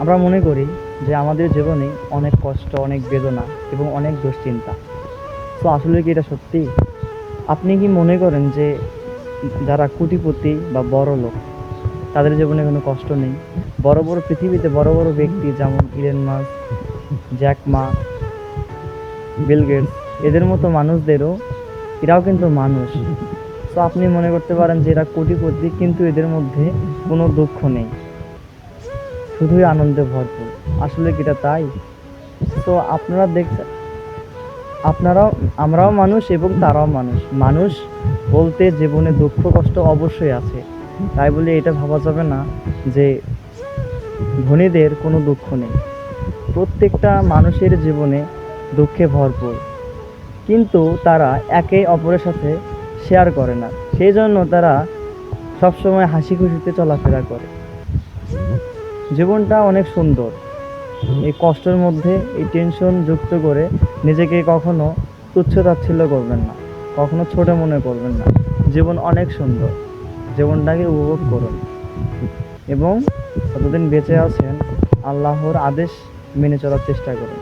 আমরা মনে করি যে আমাদের জীবনে অনেক কষ্ট, অনেক বেদনা এবং অনেক দুশ্চিন্তা। তো আসলে কি এটা সত্যি? আপনি কি মনে করেন যে যারা কোটিপতি বা বড়লোক তাদের জীবনে কোনো কষ্ট নেই? বড় বড় পৃথিবীতে বড় বড় ব্যক্তি যেমন Elon Musk, Jack Ma, Bill Gates, এদের মতো মানুষদেরও, এরাও কিন্তু মানুষ। তো আপনি মনে করতে পারেন যে এরা কোটিপতি কিন্তু এদের মধ্যে কোনো দুঃখ নেই, শুধুই আনন্দে ভরপুর। আসলে কি এটা তাই? তো আপনারা দেখছেন, আপনারাও, আমরাও মানুষ এবং তারাও মানুষ। মানুষ বলতে জীবনে দুঃখ কষ্ট অবশ্যই আছে, তাই বলে এটা ভাবা যাবে না যে ধনীদের কোনো দুঃখ নেই। প্রত্যেকটা মানুষের জীবনে দুঃখে ভরপুর, কিন্তু তারা একে অপরের সাথে শেয়ার করে না। সেই জন্য তারা সবসময় হাসি খুশিতে চলাফেরা করে। জীবনটা অনেক সুন্দর। এই কষ্টের মধ্যে এই টেনশন যুক্ত করে নিজেকে কখনো তুচ্ছ তাচ্ছিল্য করবেন না, কখনো ছোট মনে করবেন না। জীবন অনেক সুন্দর, জীবনটাকে উপভোগ করুন এবং যতদিন বেঁচে আছেন আল্লাহর আদেশ মেনে চলার চেষ্টা করুন।